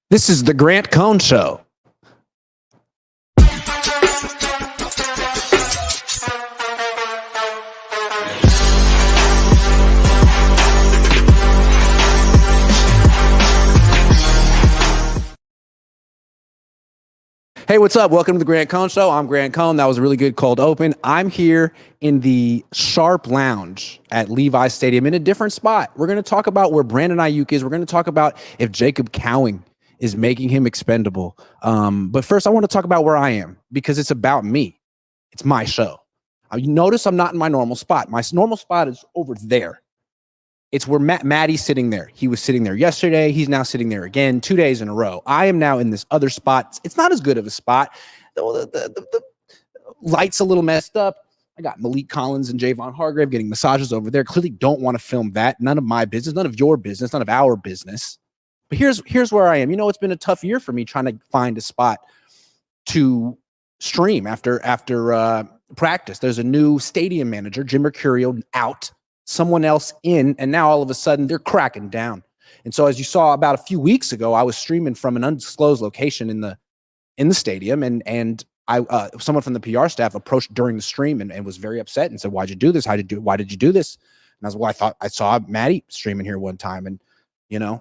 This is the Grant Cohn Show. Hey, what's up? Welcome to the Grant Cohn Show. I'm Grant Cohn. That was a really good cold open. I'm here in the Sharp Lounge at Levi's Stadium in a different spot. We're going to talk about where Brandon Aiyuk is. We're going to talk about if Jacob Cowing is making him expendable. But first, I want to talk about where I am because it's about me. It's my show. You notice I'm not in my normal spot. My normal spot is over there. It's where Maddie's sitting there. He was sitting there yesterday. He's now sitting there again 2 days in a row. I am now in this other spot. It's not as good of a spot. The light's a little messed up. I got Malik Collins and Javon Hargrave getting massages over there. Clearly don't want to film that. None of my business, none of your business, none of our business. But here's where I am. You know, it's been a tough year for me trying to find a spot to stream after practice. There's a new stadium manager, Jim Mercurio, out. Someone else in, and now all of a sudden they're cracking down. And so as you saw about a few weeks ago, I was streaming from an undisclosed location in the stadium, and I someone from the PR staff approached during the stream and was very upset and said, "Why'd you do this? Why did you do this?" And I was, "Well, I saw Maddie streaming here one time, and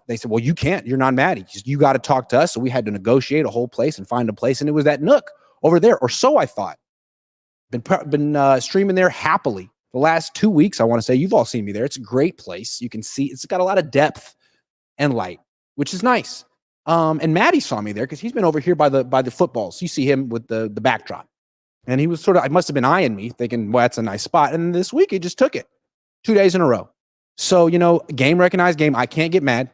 they said, well, you can't. You're not Maddie. You got to talk to us." So we had to negotiate a whole place and find a place, and it was that nook over there, or so I thought. Been streaming there happily. The last 2 weeks, I want to say, you've all seen me there. It's a great place. You can see it's got a lot of depth and light, which is nice. And Maddie saw me there because he's been over here by the footballs. You see him with the backdrop. And he was I must have been eyeing me, thinking, well, that's a nice spot. And this week, he just took it 2 days in a row. So, game recognized game. I can't get mad.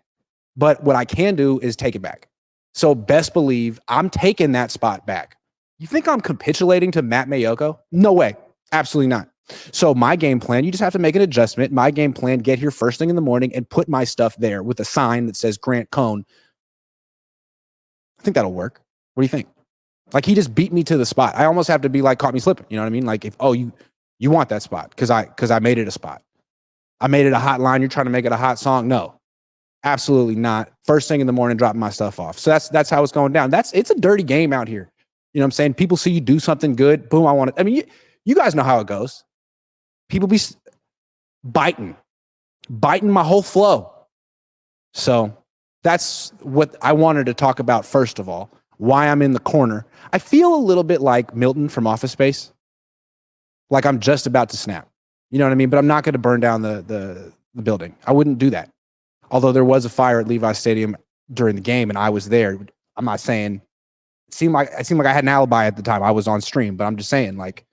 But what I can do is take it back. So best believe I'm taking that spot back. You think I'm capitulating to Matt Mayoko? No way. Absolutely not. So my game plan, you just have to make an adjustment. My game plan, get here first thing in the morning and put my stuff there with a sign that says Grant Cohn. I think that'll work. What do you think? Like, he just beat me to the spot. I almost have to be like, caught me slipping. You know what I mean? Like, if, you want that spot because I made it a spot. I made it a hot line. You're trying to make it a hot song. No, absolutely not. First thing in the morning, dropping my stuff off. So that's how it's going down. It's a dirty game out here. You know what I'm saying? People see you do something good. Boom. I want it. I mean, you guys know how it goes. People be biting my whole flow. So that's what I wanted to talk about first of all, why I'm in the corner. I feel a little bit like Milton from Office Space, like I'm just about to snap. You know what I mean? But I'm not going to burn down the building. I wouldn't do that. Although there was a fire at Levi's Stadium during the game and I was there. I'm not saying it seemed like I had an alibi at the time. I was on stream, but I'm just saying, like,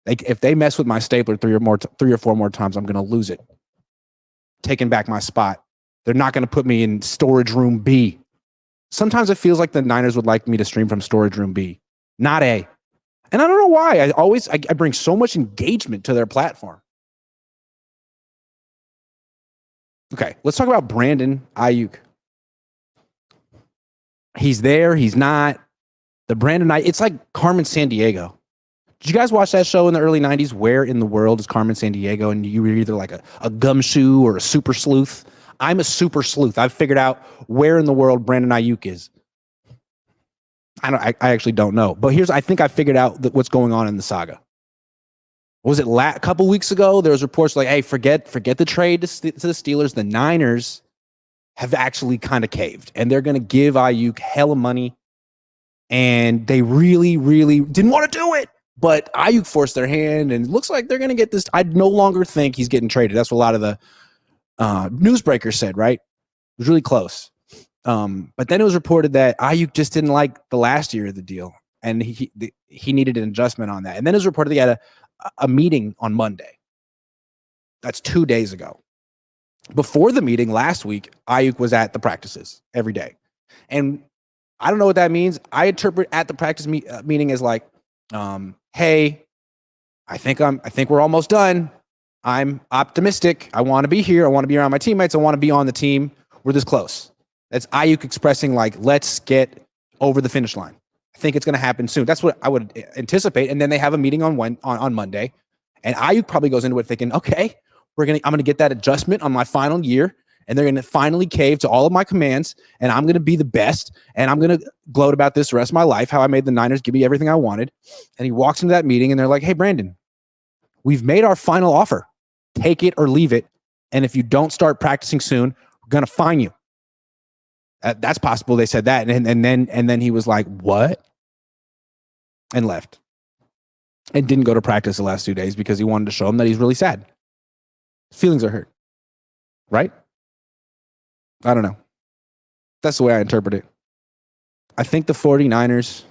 if they mess with my stapler three or four more times, I'm going to lose it. Taking back my spot. They're not going to put me in storage room B. Sometimes it feels like the Niners would like me to stream from storage room B, not A. And I don't know why. I bring so much engagement to their platform. Okay, let's talk about Brandon Aiyuk. He's there. He's not. The Brandon Aiyuk, it's like Carmen Sandiego. Did you guys watch that show in the early 90s? Where in the world is Carmen Sandiego? And you were either like a gumshoe or a super sleuth. I'm a super sleuth. I've figured out where in the world Brandon Aiyuk is. I actually don't know. But I think I figured out what's going on in the saga. What was it a couple weeks ago? There was reports like, hey, forget the trade to the Steelers. The Niners have actually kind of caved. And they're going to give Aiyuk hella money. And they really, really didn't want to do it. But Aiyuk forced their hand, and it looks like they're going to get this. I no longer think he's getting traded. That's what a lot of the newsbreakers said, right? It was really close. But then it was reported that Aiyuk just didn't like the last year of the deal, and he needed an adjustment on that. And then it was reported he had a meeting on Monday. That's 2 days ago. Before the meeting last week, Aiyuk was at the practices every day. And I don't know what that means. I interpret at the practice meeting as like, hey, I think we're almost done. I'm optimistic. I want to be here. I want to be around my teammates. I want to be on the team. We're this close. That's Aiyuk expressing like, let's get over the finish line. I think it's going to happen soon. That's what I would anticipate. And then they have a meeting on Monday, and Aiyuk probably goes into it thinking, okay, I'm going to get that adjustment on my final year, and they're going to finally cave to all of my commands, and I'm going to be the best, and I'm going to gloat about this the rest of my life, how I made the Niners give me everything I wanted. And he walks into that meeting, and they're like, hey, Brandon, we've made our final offer. Take it or leave it. And if you don't start practicing soon, we're going to fine you. That's possible. They said that. And then he was like, what? And left. And didn't go to practice the last 2 days because he wanted to show him that he's really sad. His feelings are hurt. Right? I don't know. That's the way I interpret it. I think the 49ers...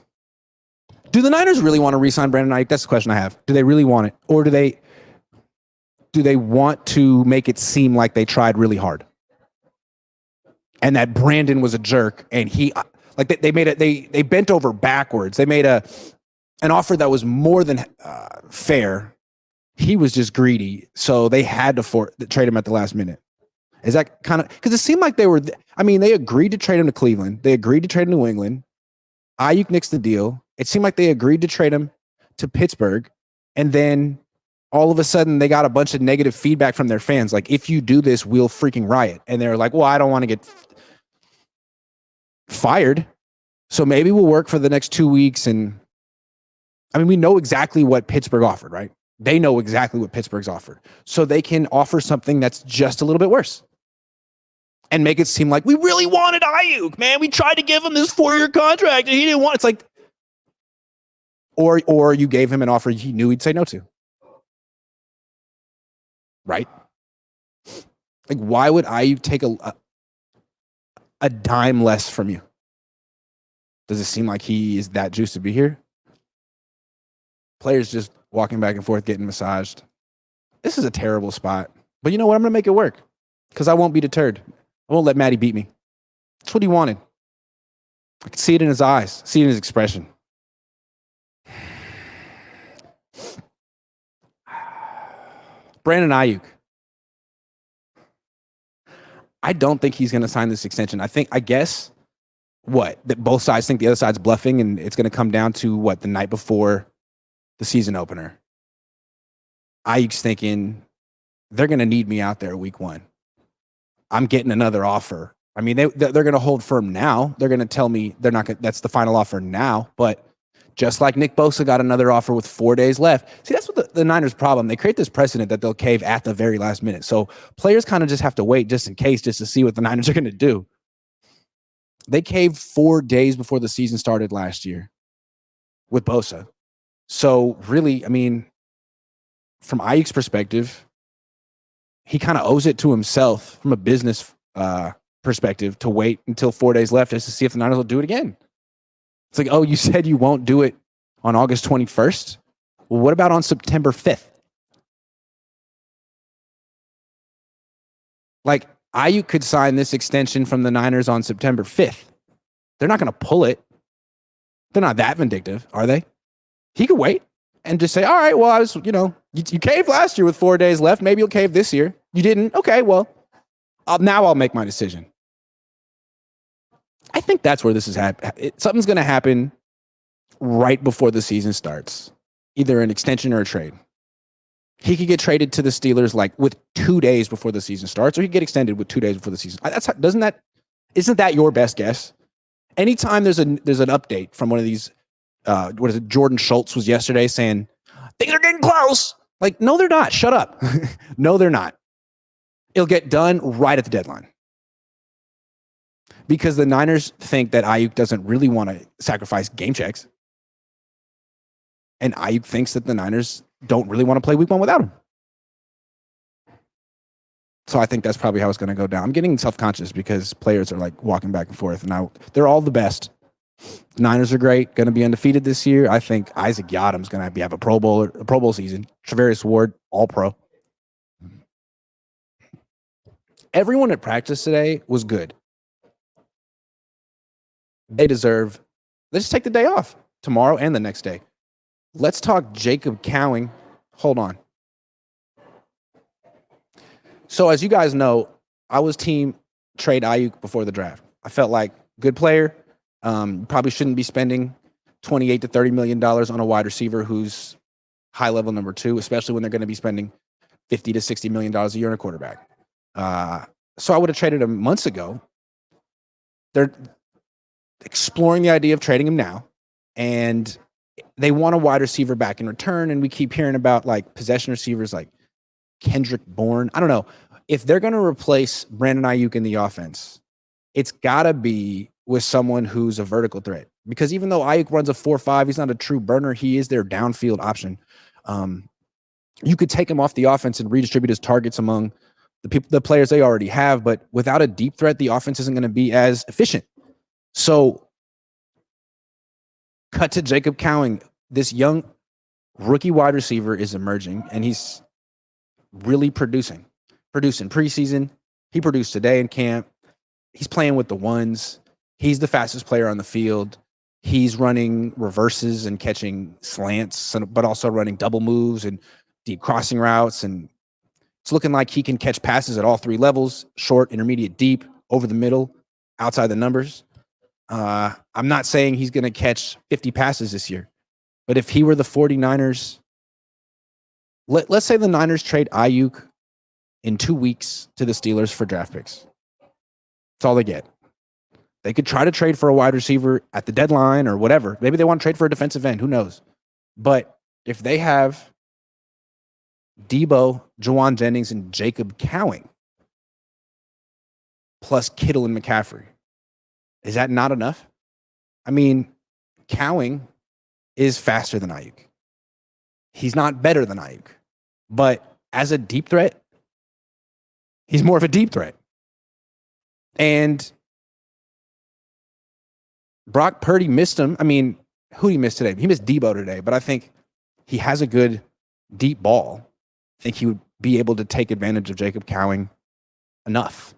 Do the Niners really want to re-sign Brandon Aiyuk? That's the question I have. Do they really want it? Or do they want to make it seem like they tried really hard? And that Brandon was a jerk, and he... Like they bent over backwards. They made an offer that was more than fair. He was just greedy, so they had to trade him at the last minute. Is that kind of... Because it seemed like they were... I mean, they agreed to trade him to Cleveland. They agreed to trade him to New England. Aiyuk nixed the deal. It seemed like they agreed to trade him to Pittsburgh. And then all of a sudden, they got a bunch of negative feedback from their fans. Like, if you do this, we'll freaking riot. And they're like, well, I don't want to get fired. So maybe we'll work for the next 2 weeks. And I mean, we know exactly what Pittsburgh offered, right? They know exactly what Pittsburgh's offered. So they can offer something that's just a little bit worse and make it seem like we really wanted Aiyuk, man. We tried to give him this 4-year contract and he didn't want it. It's like, or you gave him an offer he knew he'd say no to. Right? Like, why would Aiyuk take a dime less from you? Does it seem like he is that juiced to be here? Players just walking back and forth, getting massaged. This is a terrible spot. But you know what? I'm going to make it work because I won't be deterred. I won't let Matty beat me. That's what he wanted. I could see it in his eyes, see it in his expression. Brandon Aiyuk. I don't think he's going to sign this extension. I guess, that both sides think the other side's bluffing, and it's going to come down to the night before the season opener. Aiyuk's thinking they're going to need me out there week 1. I'm getting another offer. I mean, they're going to hold firm now. They're going to tell me they're not. That's the final offer now. But just like Nick Bosa got another offer with 4 days left. See, that's what the Niners' problem. They create this precedent that they'll cave at the very last minute. So players kind of just have to wait just in case, just to see what the Niners are going to do. They caved 4 days before the season started last year with Bosa. So really, I mean, from Aiyuk's perspective, he kind of owes it to himself from a business perspective to wait until 4 days left just to see if the Niners will do it again. It's like, oh, you said you won't do it on August 21st? Well, what about on September 5th? Like, Aiyuk could sign this extension from the Niners on September 5th. They're not going to pull it. They're not that vindictive, are they? He could wait and just say, all right, well, you caved last year with 4 days left. Maybe you'll cave this year. You didn't? Okay, well, now I'll make my decision. I think that's where this is happening. Something's going to happen right before the season starts, either an extension or a trade. He could get traded to the Steelers with 2 days before the season starts, or he could get extended with 2 days before the season. Isn't that your best guess? Anytime there's an update from one of these, Jordan Schultz was yesterday saying things are getting close. Like, no, they're not. Shut up. No, they're not. It'll get done right at the deadline. Because the Niners think that Aiyuk doesn't really want to sacrifice game checks. And Aiyuk thinks that the Niners don't really want to play week 1 without him. So I think that's probably how it's going to go down. I'm getting self-conscious because players are walking back and forth. And they're all the best. The Niners are great, going to be undefeated this year. I think Isaac Yiadom's going to have a Pro Bowl season. Travarius Ward, All-Pro. Everyone at practice today was good. Let's just take the day off tomorrow and the next day. Let's talk Jacob Cowing. Hold on. So as you guys know, I was team trade Aiyuk before the draft. I felt like good player. Probably shouldn't be spending $28 to $30 million on a wide receiver who's high level number 2, especially when they're going to be spending $50 to $60 million a year on a quarterback. So I would have traded him months ago. They're exploring the idea of trading him now, and they want a wide receiver back in return. And we keep hearing about like possession receivers like Kendrick Bourne. I don't know if they're going to replace Brandon Aiyuk in the offense. It's got to be with someone who's a vertical threat, because even though Aiyuk runs a 4.5, he's not a true burner. He is their downfield option. You could take him off the offense and redistribute his targets among the players they already have, but without a deep threat, the offense isn't going to be as efficient. So cut to Jacob Cowing. This young rookie wide receiver is emerging, and he's really producing. Produced in preseason. He produced today in camp. He's playing with the ones. He's the fastest player on the field. He's running reverses and catching slants, but also running double moves and deep crossing routes. And it's looking like he can catch passes at all three levels: short, intermediate, deep, over the middle, outside the numbers. I'm not saying he's going to catch 50 passes this year, but if he were the 49ers, let's say the Niners trade Aiyuk in 2 weeks to the Steelers for draft picks. That's all they get. They could try to trade for a wide receiver at the deadline or whatever. Maybe they want to trade for a defensive end. Who knows? But if they have Debo, Juwan Jennings, and Jacob Cowing, plus Kittle and McCaffrey, is that not enough? I mean, Cowing is faster than Aiyuk. He's not better than Aiyuk. But as a deep threat, he's more of a deep threat. And Brock Purdy missed him. I mean, who did he miss today? He missed Debo today, but I think he has a good deep ball. I think he would be able to take advantage of Jacob Cowing enough.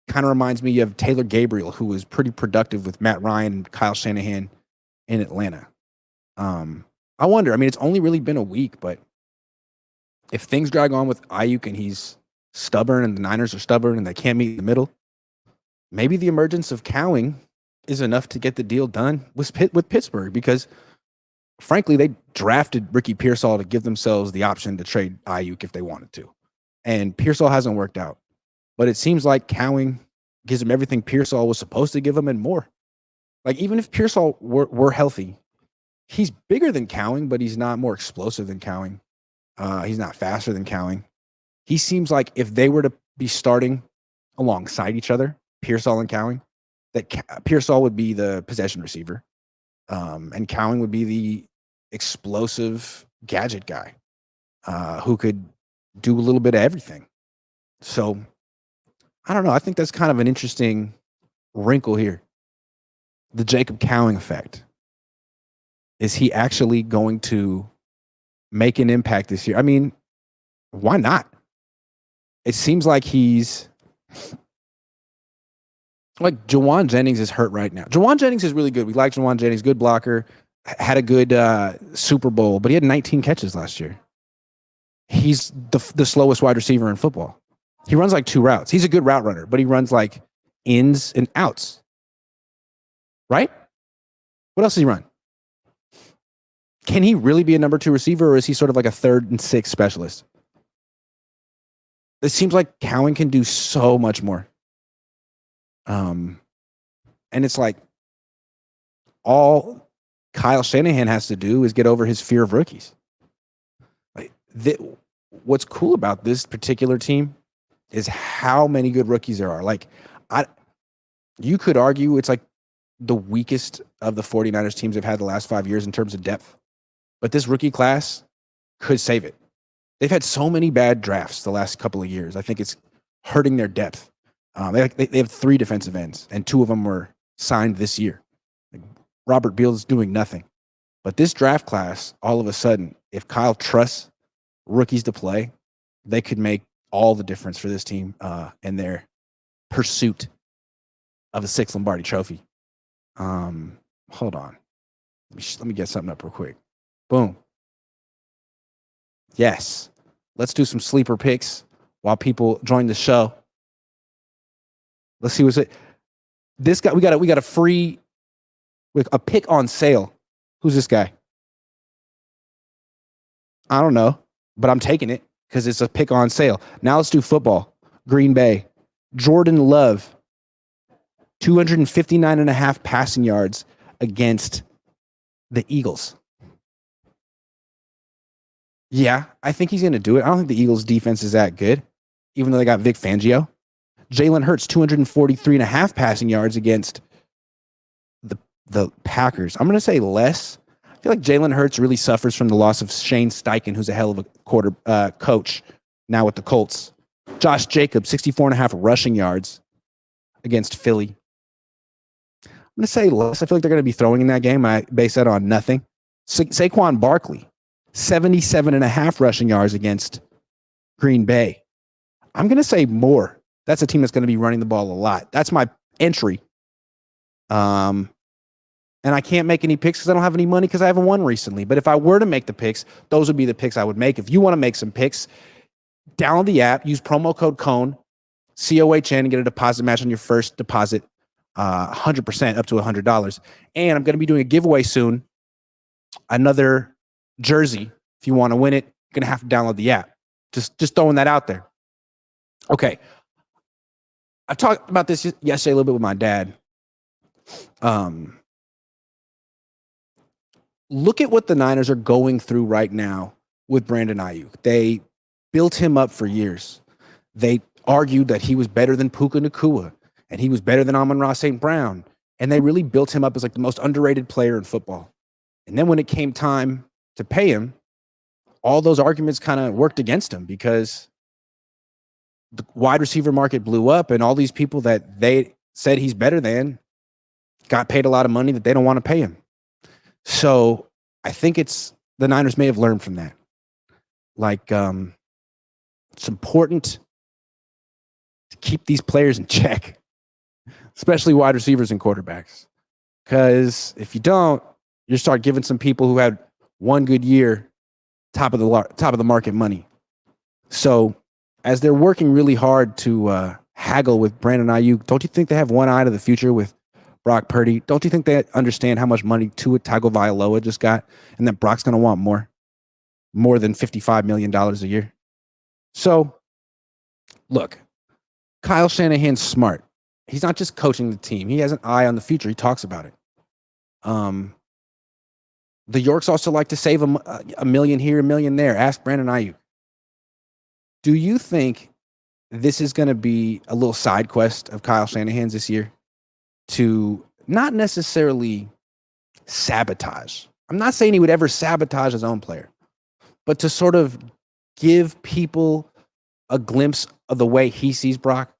Kind of reminds me of Taylor Gabriel, who was pretty productive with Matt Ryan and Kyle Shanahan in Atlanta. I wonder, I mean, it's only really been a week, but if things drag on with Aiyuk and he's stubborn and the Niners are stubborn and they can't meet in the middle, maybe the emergence of Cowing is enough to get the deal done with Pittsburgh, because frankly, they drafted Ricky Pearsall to give themselves the option to trade Aiyuk if they wanted to. And Pearsall hasn't worked out. But it seems like Cowing gives him everything Pearsall was supposed to give him and more. Like, even if Pearsall were healthy, he's bigger than Cowing, but he's not more explosive than Cowing. He's not faster than Cowing. He seems like if they were to be starting alongside each other, Pearsall and Cowing, that Pearsall would be the possession receiver, and Cowing would be the explosive gadget guy who could do a little bit of everything. So, I don't know. I think that's kind of an interesting wrinkle here. The Jacob Cowing effect. Is he actually going to make an impact this year? I mean, why not? It seems like he's like Juwan Jennings is hurt right now. Juwan Jennings is really good. We like Juwan Jennings, good blocker, had a good Super Bowl, but he had 19 catches last year. He's the slowest wide receiver in football. He runs like two routes. He's a good route runner, but he runs like ins and outs. Right? What else does he run? Can he really be a number two receiver, or is he sort of like a third and sixth specialist? It seems like Cowing can do so much more. And it's like all Kyle Shanahan has to do is get over his fear of rookies. Like, what's cool about this particular team is how many good rookies there are. Like, you could argue it's like the weakest of the 49ers teams they've had the last 5 years in terms of depth. But this rookie class could save it. They've had so many bad drafts the last couple of years. I think it's hurting their depth. They have 3 defensive ends, and 2 of them were signed this year. Like, Robert Beal's doing nothing. But this draft class, all of a sudden, if Kyle trusts rookies to play, they could make all the difference for this team in their pursuit of the 6th Lombardi Trophy. Hold on. Let me get something up real quick. Boom. Yes. Let's do some sleeper picks while people join the show. Let's see what's it. This guy, we got a free, a pick on sale. Who's this guy? I don't know, but I'm taking it because it's a pick on sale. Now let's do football. Green Bay Jordan Love, 259 and a half passing yards against the Eagles. Yeah, I think he's going to do it. I don't think the Eagles defense is that good, even though they got Vic Fangio. Jalen Hurts, 243 and a half passing yards against the Packers. I'm going to say less. I feel like Jalen Hurts really suffers from the loss of Shane Steichen, who's a hell of a coach now with the Colts. Josh Jacobs, 64 and a half rushing yards against Philly. I'm going to say less. I feel like they're going to be throwing in that game. I base that on nothing. Saquon Barkley, 77 and a half rushing yards against Green Bay. I'm going to say more. That's a team that's going to be running the ball a lot. That's my entry. And I can't make any picks because I don't have any money because I haven't won recently. But if I were to make the picks, those would be the picks I would make. If you want to make some picks, download the app, use promo code Cohn, COHN, and get a deposit match on your first deposit, 100% up to $100. And I'm going to be doing a giveaway soon. Another jersey. If you want to win it, you're going to have to download the app. Just throwing that out there. Okay. I talked about this yesterday a little bit with my dad. Look at what the Niners are going through right now with Brandon Aiyuk. They built him up for years. They argued that he was better than Puka Nacua, and he was better than Amon-Ra St. Brown. And they really built him up as like the most underrated player in football. And then when it came time to pay him, all those arguments kind of worked against him because the wide receiver market blew up, and all these people that they said he's better than got paid a lot of money that they don't want to pay him. So I think it's the Niners may have learned from that. Like, it's important to keep these players in check, especially wide receivers and quarterbacks. Because if you don't, you start giving some people who had one good year top of the market money. So as they're working really hard to haggle with Brandon Aiyuk, don't you think they have one eye to the future with Brock Purdy? Don't you think they understand how much money Tua Tagovailoa just got, and that Brock's going to want more than $55 million a year? So, look, Kyle Shanahan's smart. He's not just coaching the team. He has an eye on the future. He talks about it. The Yorks also like to save a million here, a million there. Ask Brandon Aiyuk. Do you think this is going to be a little side quest of Kyle Shanahan's this year? To not necessarily sabotage. I'm not saying he would ever sabotage his own player, but to sort of give people a glimpse of the way he sees Brock.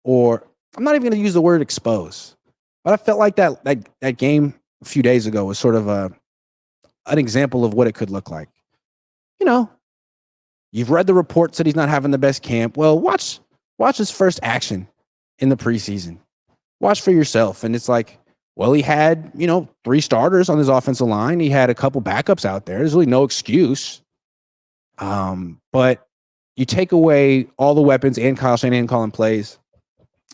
Or I'm not even going to use the word expose, but I felt like that game a few days ago was sort of an example of what it could look like. You know, you've read the reports that he's not having the best camp. Well, watch his first action in the preseason. Watch for yourself. And it's like, well, he had, 3 starters on his offensive line. He had a couple backups out there. There's really no excuse. But you take away all the weapons and Kyle Shanahan calling plays,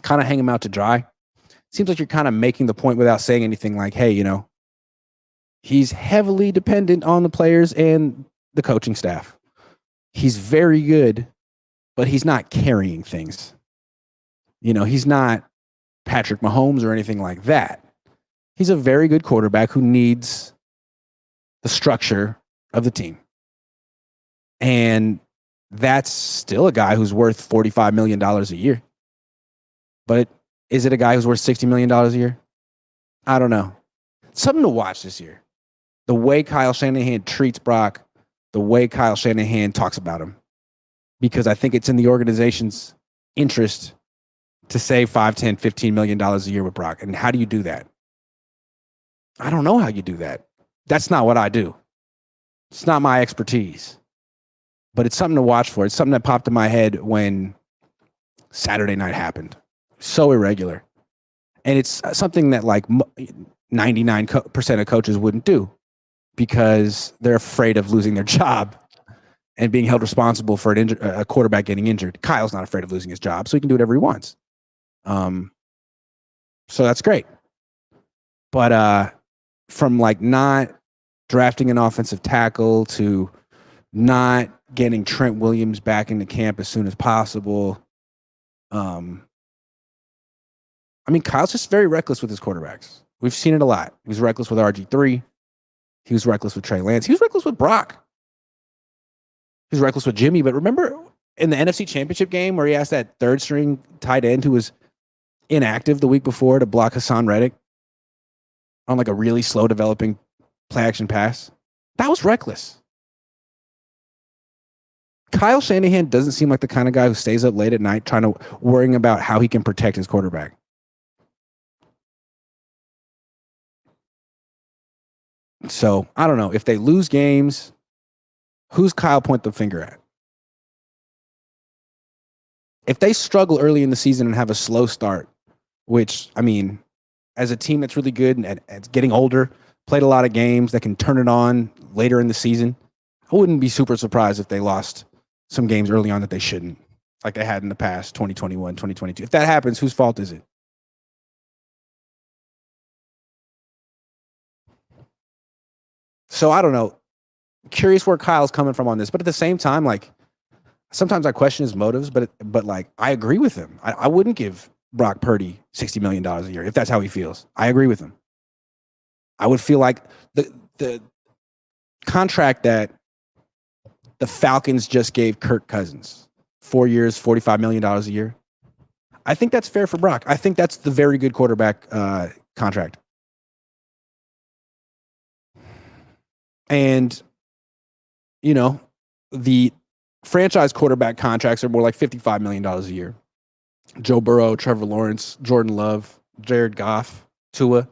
kind of hang him out to dry. Seems like you're kind of making the point without saying anything like, hey, he's heavily dependent on the players and the coaching staff. He's very good, but he's not carrying things. He's not Patrick Mahomes or anything like that. He's a very good quarterback who needs the structure of the team. And that's still a guy who's worth $45 million a year. But is it a guy who's worth $60 million a year? I don't know. Something to watch this year. The way Kyle Shanahan treats Brock, the way Kyle Shanahan talks about him. Because I think it's in the organization's interest to save $5, $10, $15 million a year with Brock. And how do you do that? I don't know how you do that. That's not what I do. It's not my expertise. But it's something to watch for. It's something that popped in my head when Saturday night happened. So irregular. And it's something that like 99% of coaches wouldn't do because they're afraid of losing their job and being held responsible for a quarterback getting injured. Kyle's not afraid of losing his job, so he can do whatever he wants. So that's great. But from like not drafting an offensive tackle to not getting Trent Williams back into camp as soon as possible, I mean, Kyle's just very reckless with his quarterbacks. We've seen it a lot. He was reckless with RG3. He was reckless with Trey Lance. He was reckless with Brock. He was reckless with Jimmy. But remember in the NFC Championship game where he asked that third string tight end who was inactive the week before to block Hassan Reddick on like a really slow developing play action pass? That was reckless. Kyle Shanahan doesn't seem like the kind of guy who stays up late at night trying to worrying about how he can protect his quarterback. So I don't know if they lose games. Who's Kyle point the finger at? If they struggle early in the season and have a slow start, which, I mean, as a team that's really good and it's getting older, played a lot of games that can turn it on later in the season, I wouldn't be super surprised if they lost some games early on that they shouldn't, like they had in the past, 2021, 2022. If that happens, whose fault is it? So I don't know. Curious where Kyle's coming from on this, but at the same time, like sometimes I question his motives, but like I agree with him. I wouldn't give Brock Purdy $60 million a year if that's how he feels. I agree with him. I would feel like the contract that the Falcons just gave Kirk Cousins, 4 years, $45 million a year. I think that's fair for Brock. I think that's the very good quarterback contract. And, you know, the franchise quarterback contracts are more like $55 million a year. Joe Burrow, Trevor Lawrence, Jordan Love, Jared Goff, Tua.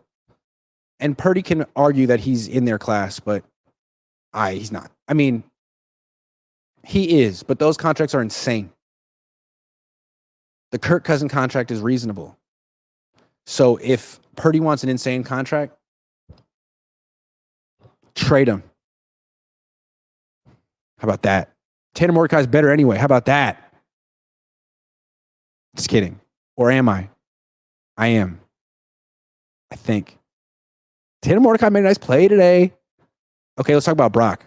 And Purdy can argue that he's in their class, but he's not. I mean, he is, but those contracts are insane. The Kirk Cousins contract is reasonable. So if Purdy wants an insane contract, trade him. How about that? Tanner Mordecai's better anyway. How about that? Just kidding. Or am I? I am. I think. Tanner Mordecai made a nice play today. Okay, let's talk about Brock.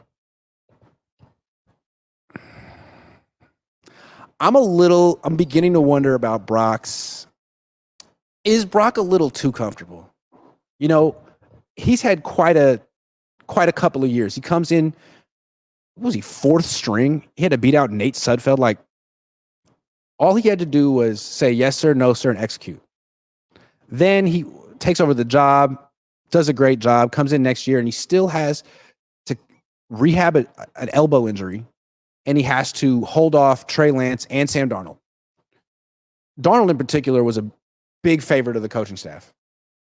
I'm beginning to wonder about Brock's. Is Brock a little too comfortable? You know, he's had quite a couple of years. He comes in, what was he, fourth string? He had to beat out Nate Sudfeld. Like, all he had to do was say yes, sir, no, sir, and execute. Then he takes over the job, does a great job, comes in next year, and he still has to rehab an elbow injury, and he has to hold off Trey Lance and Sam Darnold. Darnold in particular was a big favorite of the coaching staff.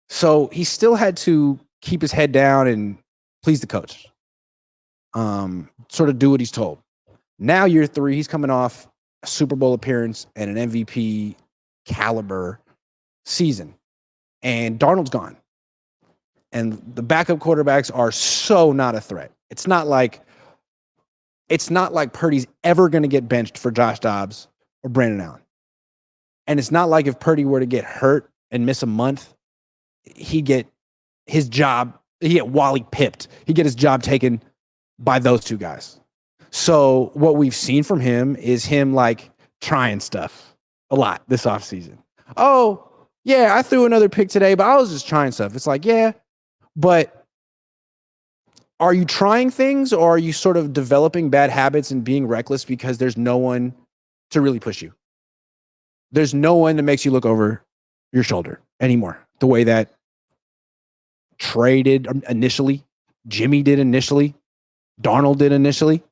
So he still had to keep his head down and please the coach. Sort of do what he's told. Now, year 3, he's coming off a Super Bowl appearance and an MVP caliber season. And Darnold's gone. And the backup quarterbacks are so not a threat. It's not like Purdy's ever going to get benched for Josh Dobbs or Brandon Allen. And it's not like if Purdy were to get hurt and miss a month, he'd get his job, he'd get Wally pipped. He'd get his job taken by those two guys. So what we've seen from him is him like trying stuff a lot this offseason. Oh, yeah, I threw another pick today, but I was just trying stuff. It's like, yeah, but are you trying things, or are you sort of developing bad habits and being reckless because there's no one to really push you? There's no one that makes you look over your shoulder anymore. The way that Trey did initially, Jimmy did initially, Darnold did initially.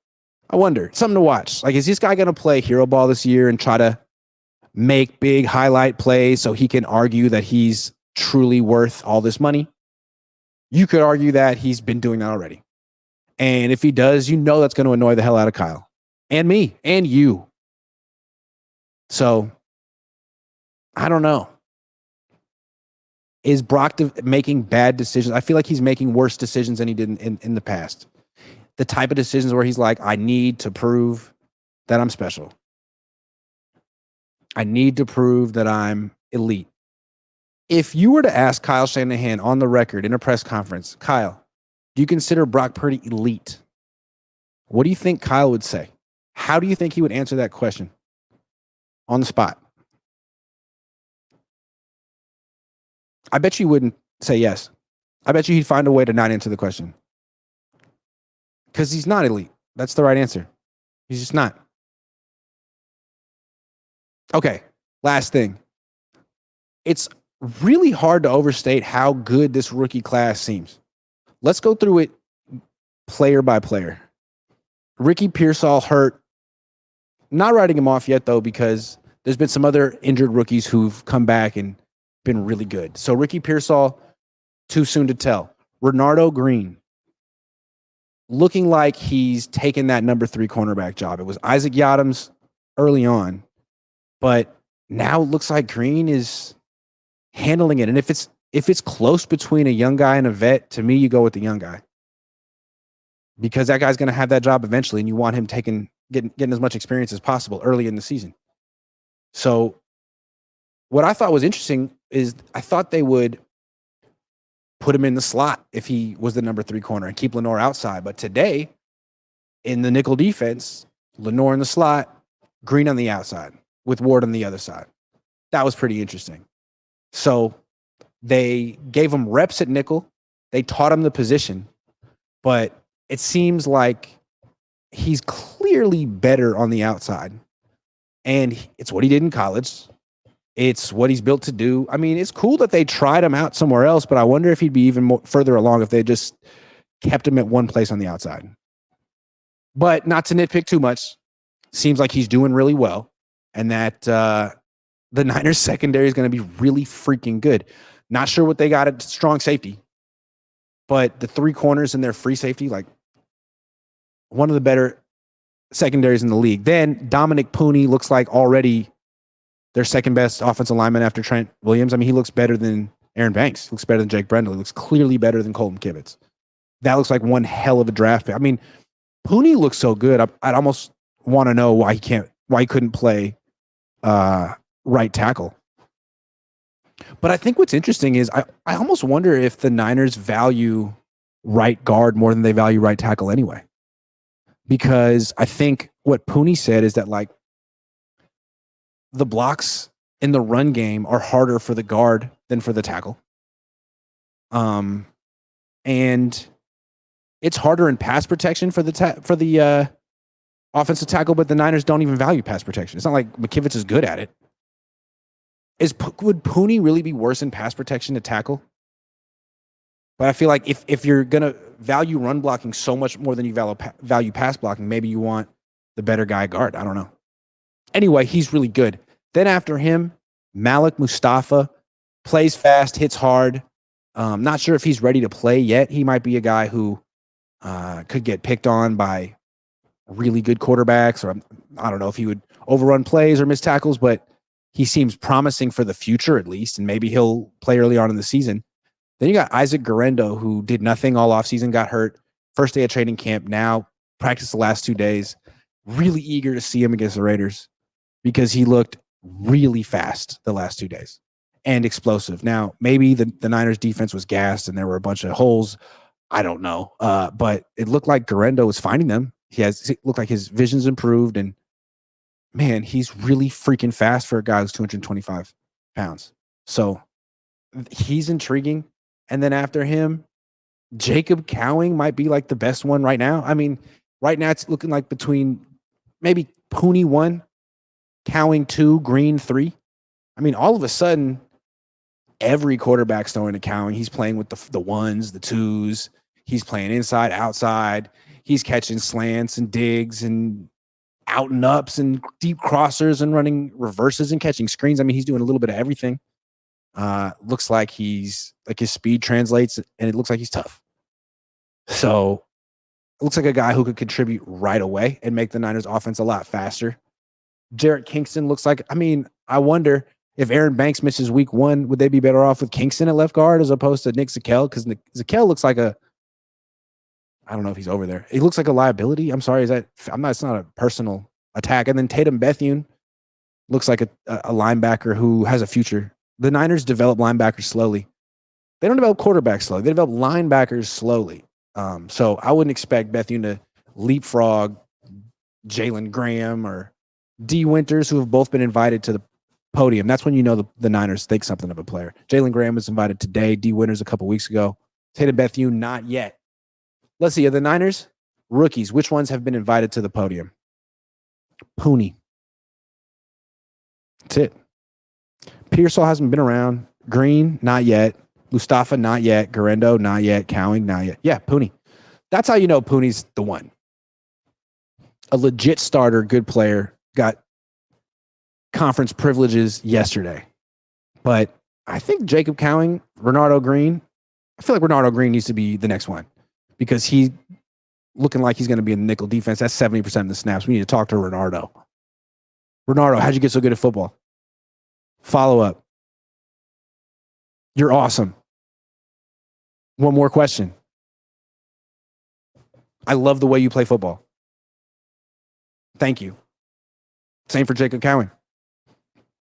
I wonder, something to watch. Like, is this guy going to play hero ball this year and try to make big highlight plays so he can argue that he's truly worth all this money? You could argue that he's been doing that already. And if he does, you know that's going to annoy the hell out of Kyle and me and you. So I don't know. Is Brock making bad decisions? I feel like he's making worse decisions than he did in the past. The type of decisions where he's like, I need to prove that I'm special. I need to prove that I'm elite. If you were to ask Kyle Shanahan on the record in a press conference, Kyle, do you consider Brock Purdy elite? What do you think Kyle would say? How do you think he would answer that question on the spot? I bet you wouldn't say yes. I bet you he'd find a way to not answer the question. Because he's not elite. That's the right answer. He's just not. Okay, last thing. It's really hard to overstate how good this rookie class seems. Let's go through it player by player. Ricky Pearsall hurt. Not writing him off yet, though, because there's been some other injured rookies who've come back and been really good. So Ricky Pearsall, too soon to tell. Renardo Green, looking like he's taken that number 3 cornerback job. It was Isaac Yadams early on, but now it looks like Green is handling it. And if it's close between a young guy and a vet, to me, you go with the young guy. Because that guy's going to have that job eventually, and you want him getting as much experience as possible early in the season. So what I thought was interesting is I thought they would put him in the slot if he was the number 3 corner and keep Lenore outside. But today, in the nickel defense, Lenore in the slot, Green on the outside, with Ward on the other side. That was pretty interesting. So they gave him reps at nickel. They taught him the position. But it seems like he's clearly better on the outside. And it's what he did in college. It's what he's built to do. I mean, it's cool that they tried him out somewhere else, but I wonder if he'd be even further along if they just kept him at one place on the outside. But not to nitpick too much, seems like he's doing really well, and that the Niners secondary is going to be really freaking good. Not sure what they got at strong safety, but the 3 corners and their free safety, like one of the better secondaries in the league. Then Dominic Purdy looks like already their second best offensive lineman after Trent Williams. I mean, he looks better than Aaron Banks. He looks better than Jake Brendel. He looks clearly better than Colton Kivitz. That looks like one hell of a draft pick. I mean, Purdy looks so good. I'd almost want to know why he couldn't play right tackle. But I think what's interesting is I almost wonder if the Niners value right guard more than they value right tackle anyway. Because I think what Purdy said is that, like, the blocks in the run game are harder for the guard than for the tackle. And it's harder in pass protection for the offensive tackle, but the Niners don't even value pass protection. It's not like McKivitz is good at it. Would Purdy really be worse in pass protection to tackle? But I feel like if you're going to value run blocking so much more than you value pass blocking, maybe you want the better guy guard. I don't know. Anyway, he's really good. Then after him, Malik Mustafa plays fast, hits hard. Not sure if he's ready to play yet. He might be a guy who could get picked on by really good quarterbacks, or I don't know if he would overrun plays or miss tackles, but he seems promising for the future at least, and maybe he'll play early on in the season. Then you got Isaac Guerrero, who did nothing all offseason, got hurt. First day of training camp, now practiced the last 2 days. Really eager to see him against the Raiders because he looked really fast the last 2 days and explosive. Now, maybe the Niners defense was gassed and there were a bunch of holes. I don't know. But it looked like Guerrero was finding them. It looked like his vision's improved, and man, he's really freaking fast for a guy who's 225 pounds. So he's intriguing. And then after him, Jacob Cowing might be like the best one right now. I mean, right now it's looking like between maybe Purdy 1, Cowing 2, Green 3. I mean, all of a sudden, every quarterback's throwing to Cowing. He's playing with the ones, the twos. He's playing inside, outside. He's catching slants and digs and out and ups and deep crossers and running reverses and catching screens. I mean, he's doing a little bit of everything. Looks like his speed translates, and it looks like he's tough. So it looks like a guy who could contribute right away and make the Niners offense a lot faster. Jarrett Kingston looks like, I mean, I wonder if Aaron Banks misses week 1, would they be better off with Kingston at left guard as opposed to Nick Zakelj? Because Zakelj looks like I don't know if he's over there. He looks like a liability. I'm sorry. It's not a personal attack. And then Tatum Bethune looks like a linebacker who has a future. The Niners develop linebackers slowly. They don't develop quarterbacks slowly. They develop linebackers slowly. So I wouldn't expect Bethune to leapfrog Jalen Graham or D. Winters, who have both been invited to podium. That's when you know the Niners think something of a player. Jalen Graham was invited today. D. Winters a couple weeks ago. Tatum Bethune, not yet. Let's see. Are the Niners rookies? Which ones have been invited to the podium? Purdy. That's it. Pearsall hasn't been around. Green, not yet. Mustafa, not yet. Garendo, not yet. Cowing, not yet. Yeah, Purdy. That's how you know Poone's the one. A legit starter, good player, got conference privileges yesterday. But I think Jacob Cowing, Renardo Green, I feel like Renardo Green needs to be the next one because he's looking like he's going to be in the nickel defense. That's 70% of the snaps. We need to talk to Renardo. Renardo, how'd you get so good at football? Follow up. You're awesome. One more question. I love the way you play football. Thank you. Same for Jacob Cowing.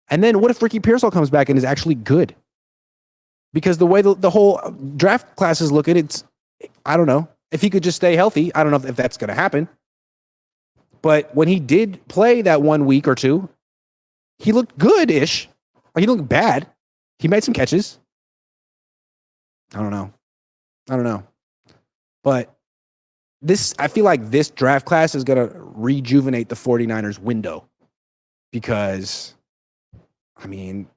And then what if Ricky Pearsall comes back and is actually good? Because the way the whole draft class is looking, it's, I don't know. If he could just stay healthy, I don't know if that's going to happen. But when he did play that 1 week or two, he looked good-ish. Like, he looked bad. He made some catches. I don't know. But I feel like this draft class is going to rejuvenate the 49ers window. Because, I mean,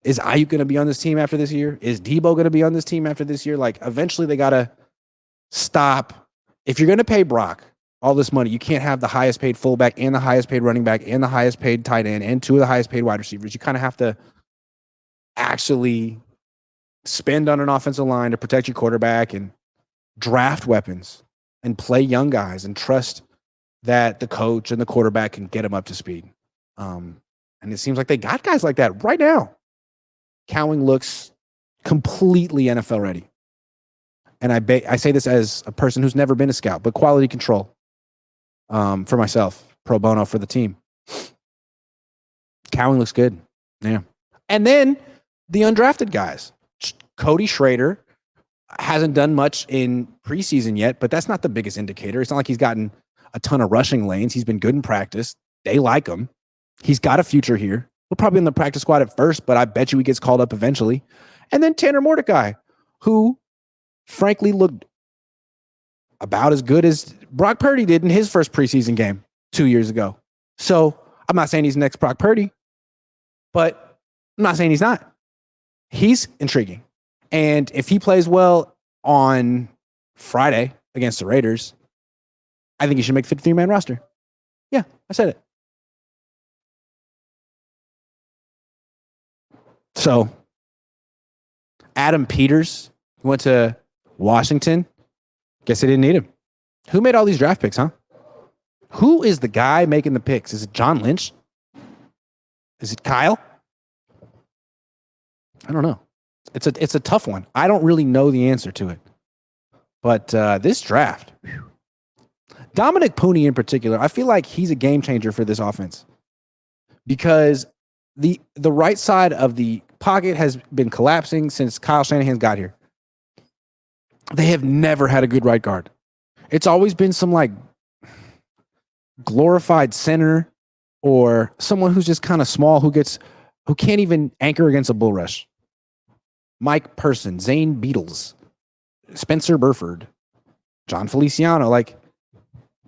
is Aiyuk going to be on this team after this year? Is Debo going to be on this team after this year? Like, eventually they got to stop. If you're going to pay Brock all this money, you can't have the highest paid fullback and the highest paid running back and the highest paid tight end and two of the highest paid wide receivers. You kind of have to actually spend on an offensive line to protect your quarterback and draft weapons and play young guys and trust that the coach and the quarterback can get them up to speed. And it seems like they got guys like that right now. Cowing looks completely NFL ready. And I say this as a person who's never been a scout, but quality control for myself, pro bono for the team. Cowing looks good. Yeah. And then the undrafted guys. Cody Schrader hasn't done much in preseason yet, but that's not the biggest indicator. It's not like he's gotten a ton of rushing lanes. He's been good in practice. They like him. He's got a future here. He'll probably be in the practice squad at first, but I bet you he gets called up eventually. And then Tanner Mordecai, who frankly looked about as good as Brock Purdy did in his first preseason game 2 years ago. So I'm not saying he's the next Brock Purdy, but I'm not saying he's not. He's intriguing. And if he plays well on Friday against the Raiders, I think he should make 53-man roster. Yeah, I said it. So, Adam Peters went to Washington. Guess they didn't need him. Who made all these draft picks, huh? Who is the guy making the picks? Is it John Lynch? Is it Kyle? I don't know. It's a tough one. I don't really know the answer to it. But this draft, Dominic Purdy in particular, I feel like he's a game changer for this offense because the right side of the pocket has been collapsing since Kyle Shanahan got here. They have never had a good right guard. It's always been some like glorified center or someone who's just kind of small who can't even anchor against a bull rush. Mike Person, Zane Beatles, Spencer Burford, John Feliciano, like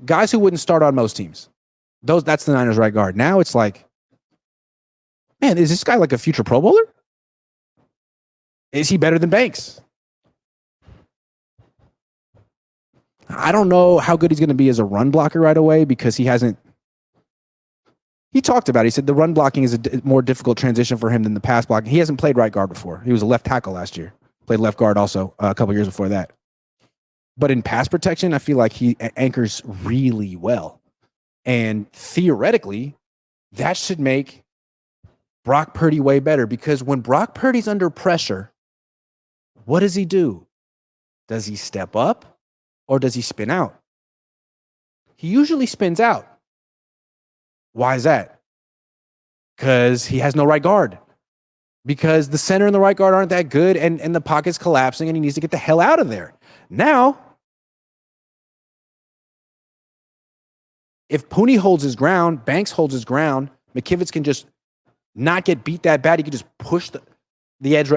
guys who wouldn't start on most teams. That's the Niners right guard. Now it's like, man, is this guy like a future Pro Bowler? Is he better than Banks? I don't know how good he's going to be as a run blocker right away because he talked about it. He said the run blocking is a more difficult transition for him than the pass blocking. He hasn't played right guard before. He was a left tackle last year. Played left guard also a couple years before that. But in pass protection, I feel like he anchors really well. And theoretically, that should make Brock Purdy way better because when Brock Purdy's under pressure, what does he do? Does he step up or does he spin out? He usually spins out. Why is that? Because he has no right guard. Because the center and the right guard aren't that good and the pocket's collapsing and he needs to get the hell out of there. Now, if Purdy holds his ground, Banks holds his ground, McKivitz can just not get beat that bad. He could just push the edge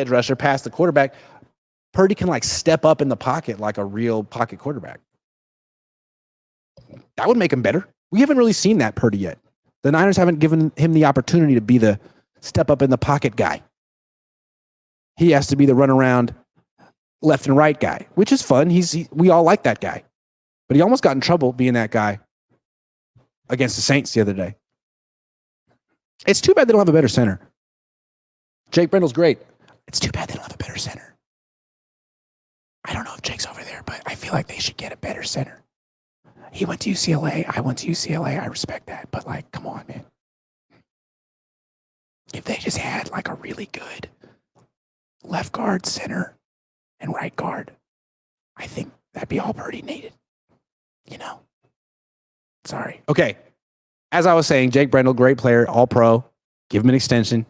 rusher past the quarterback. Purdy can like step up in the pocket like a real pocket quarterback. That would make him better. We haven't really seen that Purdy yet. The Niners haven't given him the opportunity to be the step up in the pocket guy. He has to be the run around left and right guy, which is fun. We all like that guy. But he almost got in trouble being that guy against the Saints the other day. It's too bad they don't have a better center. Jake Brendle's great. It's too bad they don't have a better center. I don't know if Jake's over there, but I feel like they should get a better center. He went to UCLA. I went to UCLA. I respect that. But, like, come on, man. If they just had, like, a really good left guard, center, and right guard, I think that'd be all Purdy needed. You know? Sorry. Okay. As I was saying, Jake Brendle, great player, all pro. Give him an extension.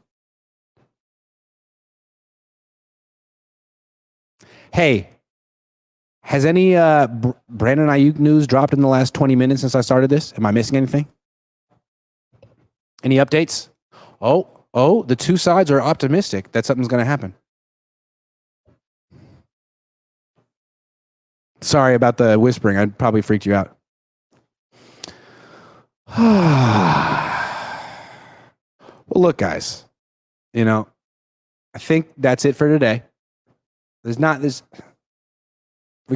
Hey, has any Brandon Aiyuk news dropped in the last 20 minutes since I started this? Am I missing anything? Any updates? Oh, the two sides are optimistic that something's going to happen. Sorry about the whispering. I probably freaked you out. Well, look, guys, you know, I think that's it for today. We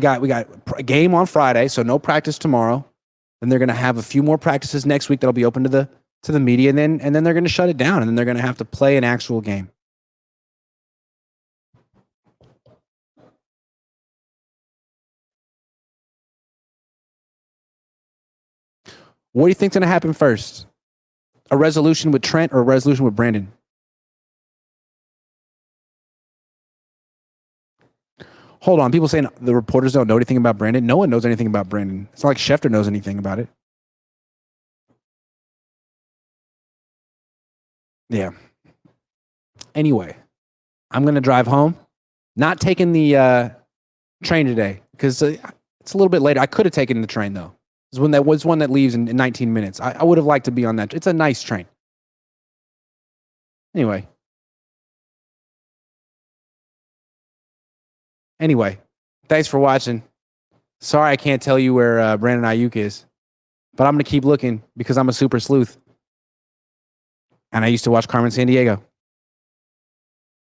got a game on Friday, so no practice tomorrow. Then they're going to have a few more practices next week that'll be open to the media, and then they're going to shut it down, and then they're going to have to play an actual game. What do you think's going to happen first? A resolution with Trent or a resolution with Brandon? Hold on. People saying the reporters don't know anything about Brandon. No one knows anything about Brandon. It's not like Schefter knows anything about it. Yeah. Anyway, I'm going to drive home. Not taking the train today because it's a little bit later. I could have taken the train, though. There was one that leaves in 19 minutes. I would have liked to be on that. It's a nice train. Anyway, thanks for watching. Sorry I can't tell you where Brandon Aiyuk is, but I'm going to keep looking because I'm a super sleuth. And I used to watch Carmen Sandiego.